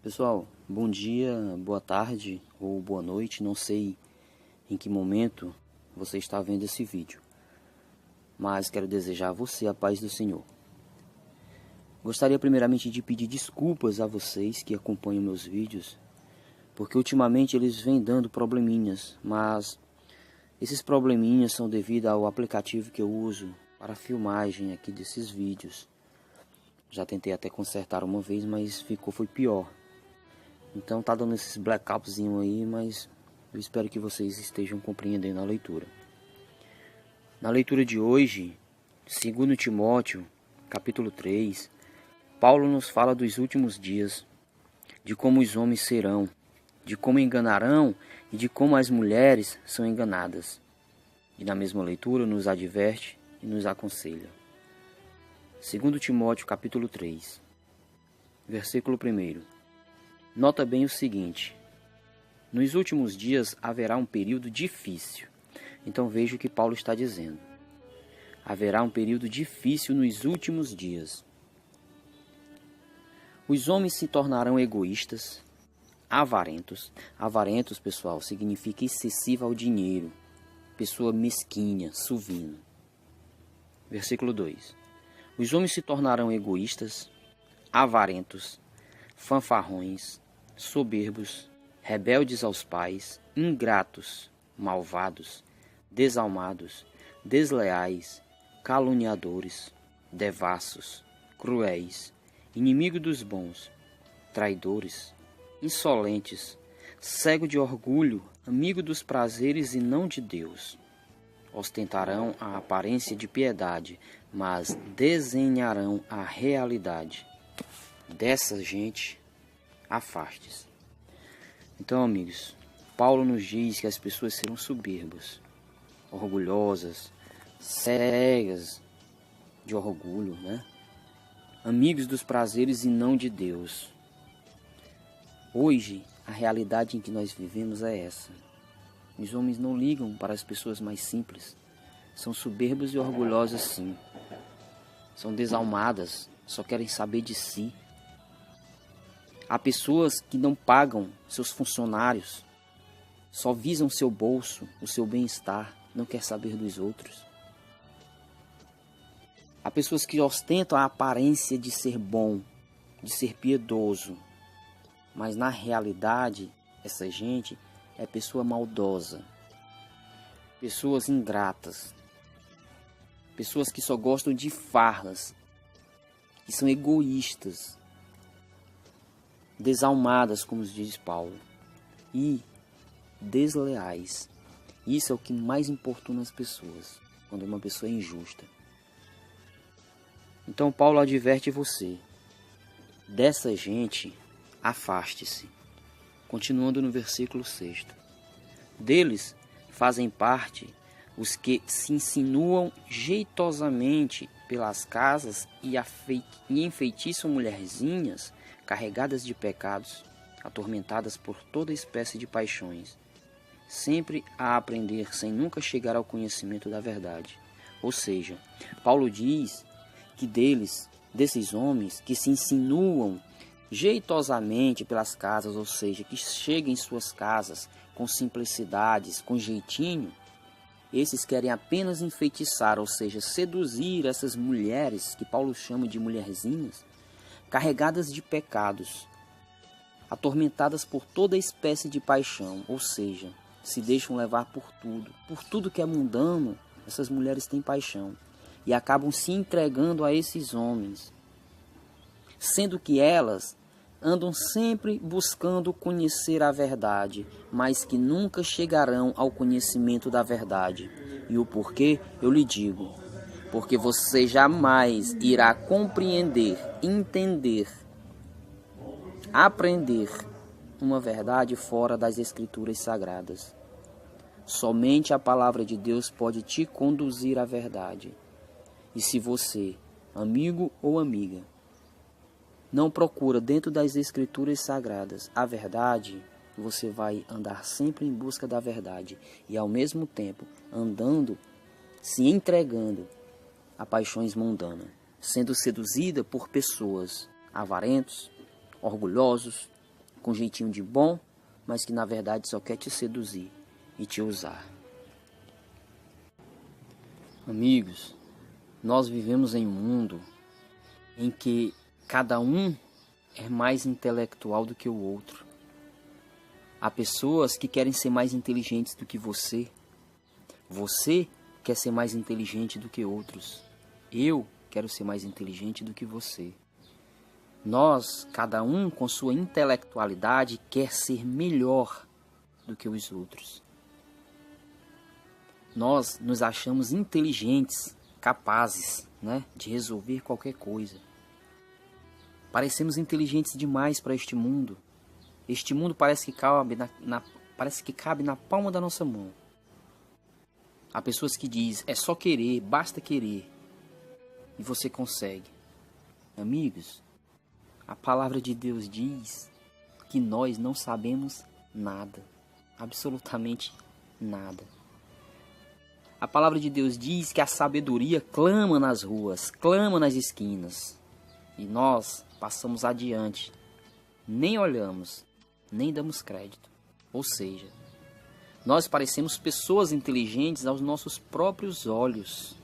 Pessoal, bom dia, boa tarde ou boa noite, não sei em que momento você está vendo esse vídeo, mas quero desejar a você a paz do Senhor. Gostaria primeiramente de pedir desculpas a vocês que acompanham meus vídeos, porque ultimamente eles vêm dando probleminhas, mas esses probleminhas são devido ao aplicativo que eu uso para a filmagem aqui desses vídeos. Já tentei até consertar uma vez, mas foi pior. Então tá dando esses blackouts aí, mas eu espero que vocês estejam compreendendo a leitura. Na leitura de hoje, 2 Timóteo, capítulo 3, Paulo nos fala dos últimos dias, de como os homens serão, de como enganarão e de como as mulheres são enganadas. E na mesma leitura nos adverte e nos aconselha. 2 Timóteo, capítulo 3, versículo 1. Nota bem o seguinte: nos últimos dias haverá um período difícil. Então veja o que Paulo está dizendo. Haverá um período difícil nos últimos dias. Os homens se tornarão egoístas, avarentos. Avarentos, pessoal, significa excessivo ao dinheiro. Pessoa mesquinha, suvina. Versículo 2. Os homens se tornarão egoístas, avarentos, fanfarrões, soberbos, rebeldes aos pais, ingratos, malvados, desalmados, desleais, caluniadores, devassos, cruéis, inimigos dos bons, traidores, insolentes, cego de orgulho, amigo dos prazeres e não de Deus. Ostentarão a aparência de piedade, mas desenharão a realidade. Dessa gente, afaste-se. Então, amigos, Paulo nos diz que as pessoas serão soberbas, orgulhosas, cegas de orgulho, né? Amigos dos prazeres e não de Deus. Hoje, a realidade em que nós vivemos é essa. Os homens não ligam para as pessoas mais simples. São soberbos e orgulhosos, sim. São desalmadas, só querem saber de si. Há pessoas que não pagam seus funcionários, só visam seu bolso, o seu bem-estar, não quer saber dos outros. Há pessoas que ostentam a aparência de ser bom, de ser piedoso, mas na realidade, essa gente é pessoa maldosa, pessoas ingratas, pessoas que só gostam de farras, que são egoístas, desalmadas, como diz Paulo, e desleais. Isso é o que mais importuna as pessoas, quando uma pessoa é injusta. Então Paulo adverte você, dessa gente, afaste-se. Continuando no versículo 6. Deles fazem parte os que se insinuam jeitosamente pelas casas e enfeitiçam mulherzinhas carregadas de pecados, atormentadas por toda espécie de paixões, sempre a aprender sem nunca chegar ao conhecimento da verdade. Ou seja, Paulo diz que desses homens que se insinuam jeitosamente pelas casas, ou seja, que chegam em suas casas com simplicidades, com jeitinho, esses querem apenas enfeitiçar, ou seja, seduzir essas mulheres, que Paulo chama de mulherzinhas, carregadas de pecados, atormentadas por toda espécie de paixão, ou seja, se deixam levar por tudo que é mundano. Essas mulheres têm paixão e acabam se entregando a esses homens, sendo que elas andam sempre buscando conhecer a verdade, mas que nunca chegarão ao conhecimento da verdade. E o porquê eu lhe digo: porque você jamais irá compreender, entender, aprender uma verdade fora das Escrituras Sagradas. Somente a palavra de Deus pode te conduzir à verdade. E se você, amigo ou amiga, não procura dentro das Escrituras Sagradas a verdade, você vai andar sempre em busca da verdade e ao mesmo tempo andando, se entregando a paixões mundanas, sendo seduzida por pessoas avarentos, orgulhosos, com jeitinho de bom, mas que na verdade só quer te seduzir e te usar. Amigos, nós vivemos em um mundo em que cada um é mais intelectual do que o outro. Há pessoas que querem ser mais inteligentes do que você. Você quer ser mais inteligente do que outros. Eu quero ser mais inteligente do que você. Nós, cada um com sua intelectualidade, quer ser melhor do que os outros. Nós nos achamos inteligentes, capazes, de resolver qualquer coisa. Parecemos inteligentes demais para este mundo. Este mundo parece que cabe na palma da nossa mão. Há pessoas que dizem, é só querer, basta querer, e você consegue. Amigos, a palavra de Deus diz que nós não sabemos nada, absolutamente nada. A palavra de Deus diz que a sabedoria clama nas ruas, clama nas esquinas. E nós passamos adiante, nem olhamos, nem damos crédito. Ou seja, nós parecemos pessoas inteligentes aos nossos próprios olhos.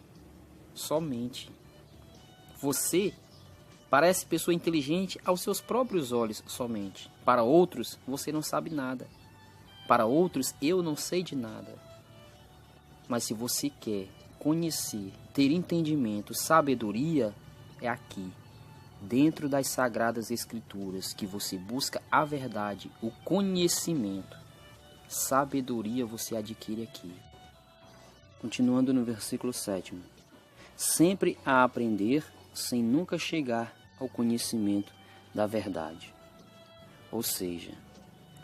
Somente. Você parece pessoa inteligente aos seus próprios olhos somente. Para outros, você não sabe nada. Para outros, eu não sei de nada. Mas se você quer conhecer, ter entendimento, sabedoria, é aqui, dentro das Sagradas Escrituras, que você busca a verdade, o conhecimento. Sabedoria você adquire aqui. Continuando no versículo 7. Sempre a aprender, sem nunca chegar ao conhecimento da verdade. Ou seja,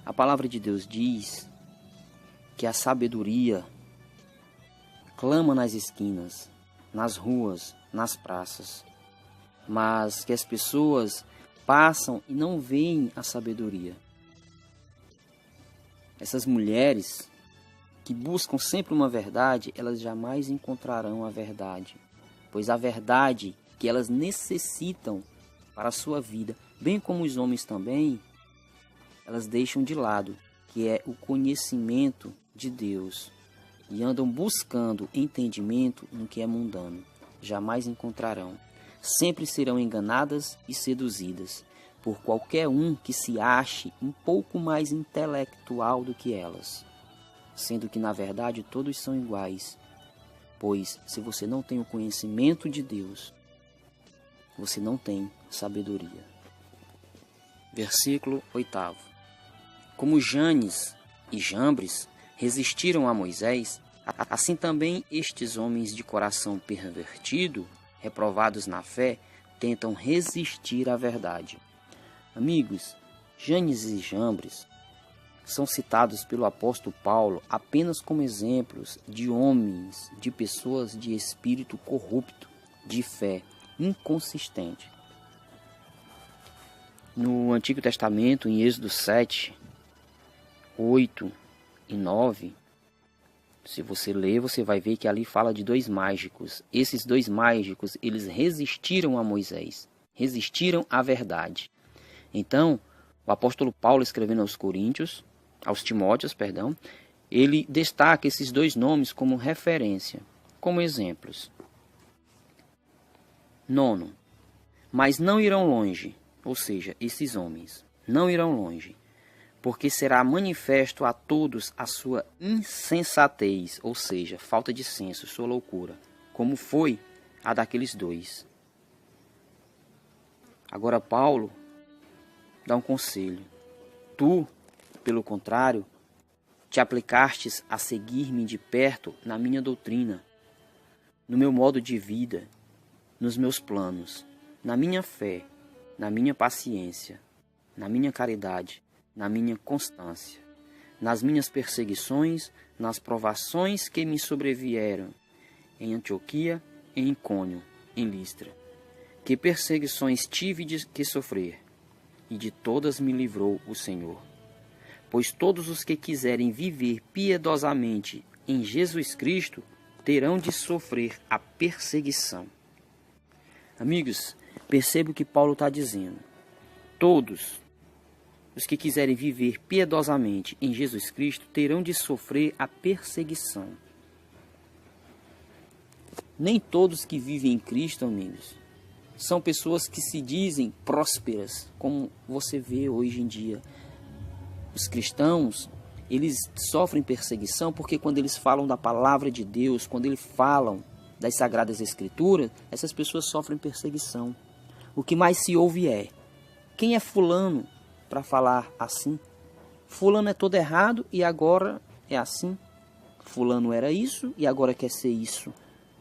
a palavra de Deus diz que a sabedoria clama nas esquinas, nas ruas, nas praças, mas que as pessoas passam e não veem a sabedoria. Essas mulheres que buscam sempre uma verdade, elas jamais encontrarão a verdade, pois a verdade que elas necessitam para a sua vida, bem como os homens também, elas deixam de lado, que é o conhecimento de Deus, e andam buscando entendimento no que é mundano. Jamais encontrarão. Sempre serão enganadas e seduzidas por qualquer um que se ache um pouco mais intelectual do que elas, sendo que na verdade todos são iguais, pois se você não tem o conhecimento de Deus, você não tem sabedoria. Versículo 8. Como Janes e Jambres resistiram a Moisés, assim também estes homens de coração pervertido, reprovados na fé, tentam resistir à verdade. Amigos, Janes e Jambres são citados pelo apóstolo Paulo apenas como exemplos de homens, de pessoas de espírito corrupto, de fé inconsistente. No Antigo Testamento, em Êxodo 7, 8 e 9, se você ler, você vai ver que ali fala de dois mágicos. Esses dois mágicos, eles resistiram a Moisés, resistiram à verdade. Então, o apóstolo Paulo, escrevendo aos Timóteos, ele destaca esses dois nomes como referência, como exemplos. 9. Mas não irão longe, ou seja, esses homens não irão longe, porque será manifesto a todos a sua insensatez, ou seja, falta de senso, sua loucura, como foi a daqueles dois. Agora Paulo dá um conselho. Tu, pelo contrário, te aplicastes a seguir-me de perto na minha doutrina, no meu modo de vida, nos meus planos, na minha fé, na minha paciência, na minha caridade, na minha constância, nas minhas perseguições, nas provações que me sobrevieram em Antioquia, em Icônio, em Listra. Que perseguições tive que sofrer, e de todas me livrou o Senhor. Pois todos os que quiserem viver piedosamente em Jesus Cristo terão de sofrer a perseguição. Amigos, perceba o que Paulo está dizendo. Todos, os que quiserem viver piedosamente em Jesus Cristo terão de sofrer a perseguição. Nem todos que vivem em Cristo, amigos, são pessoas que se dizem prósperas, como você vê hoje em dia. Os cristãos, eles sofrem perseguição porque quando eles falam da palavra de Deus, quando eles falam das Sagradas Escrituras, essas pessoas sofrem perseguição. O que mais se ouve é: quem é fulano para falar assim? Fulano é todo errado e agora é assim. Fulano era isso e agora quer ser isso.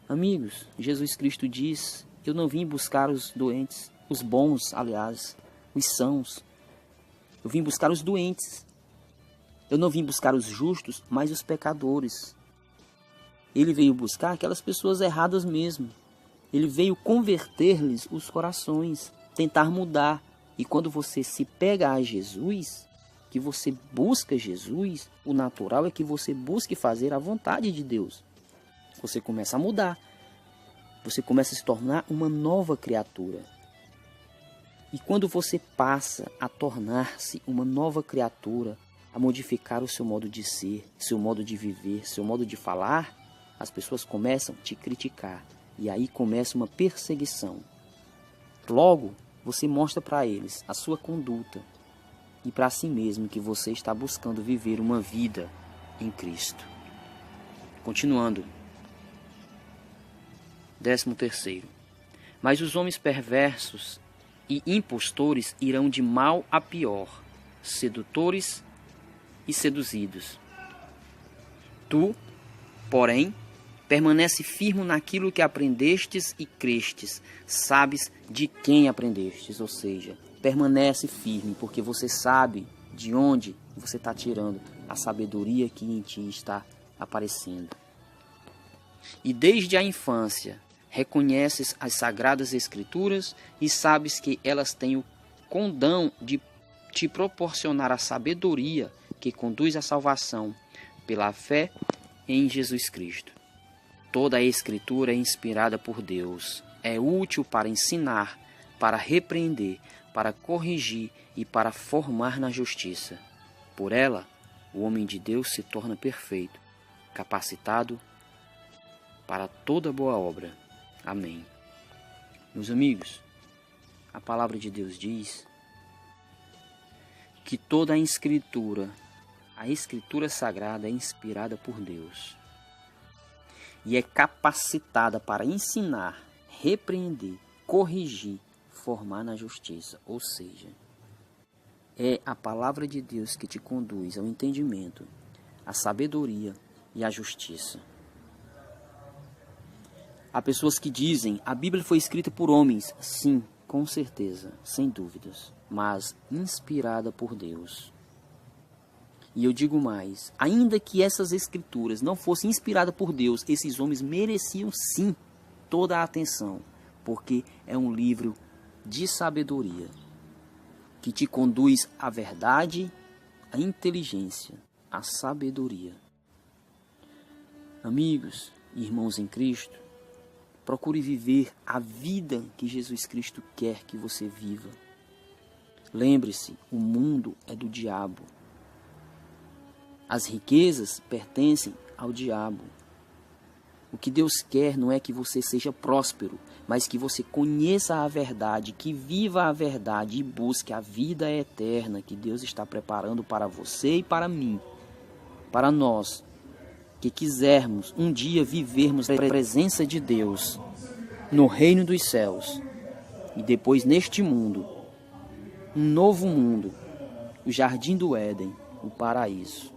Amigos, Jesus Cristo diz: eu não vim buscar os doentes, os bons, aliás, os sãos. Eu vim buscar os doentes. Eu não vim buscar os justos, mas os pecadores. Ele veio buscar aquelas pessoas erradas mesmo. Ele veio converter-lhes os corações, tentar mudar. E quando você se pega a Jesus, que você busca Jesus, o natural é que você busque fazer a vontade de Deus. Você começa a mudar. Você começa a se tornar uma nova criatura. E quando você passa a tornar-se uma nova criatura, a modificar o seu modo de ser, seu modo de viver, seu modo de falar, as pessoas começam a te criticar. E aí começa uma perseguição. Logo, você mostra para eles a sua conduta e para si mesmo que você está buscando viver uma vida em Cristo. Continuando. 13º. Mas os homens perversos e impostores irão de mal a pior, sedutores e seduzidos. Tu, porém, permanece firme naquilo que aprendestes e crestes, sabes de quem aprendestes, ou seja, permanece firme, porque você sabe de onde você está tirando a sabedoria que em ti está aparecendo. E desde a infância reconheces as Sagradas Escrituras e sabes que elas têm o condão de te proporcionar a sabedoria que conduz à salvação pela fé em Jesus Cristo. Toda a Escritura é inspirada por Deus, é útil para ensinar, para repreender, para corrigir e para formar na justiça. Por ela, o homem de Deus se torna perfeito, capacitado para toda boa obra. Amém. Meus amigos, a palavra de Deus diz que toda a Escritura Sagrada é inspirada por Deus e é capacitada para ensinar, repreender, corrigir, formar na justiça. Ou seja, é a palavra de Deus que te conduz ao entendimento, à sabedoria e à justiça. Há pessoas que dizem: a Bíblia foi escrita por homens. Sim, com certeza, sem dúvidas, mas inspirada por Deus. E eu digo mais, ainda que essas escrituras não fossem inspiradas por Deus, esses homens mereciam sim toda a atenção, porque é um livro de sabedoria que te conduz à verdade, à inteligência, à sabedoria. Amigos e irmãos em Cristo, procure viver a vida que Jesus Cristo quer que você viva. Lembre-se, o mundo é do diabo. As riquezas pertencem ao diabo. O que Deus quer não é que você seja próspero, mas que você conheça a verdade, que viva a verdade e busque a vida eterna que Deus está preparando para você e para mim, para nós, que quisermos um dia vivermos na presença de Deus, no reino dos céus, e depois neste mundo, um novo mundo, o jardim do Éden, o paraíso.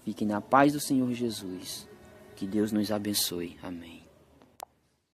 Fiquem na paz do Senhor Jesus. Que Deus nos abençoe. Amém.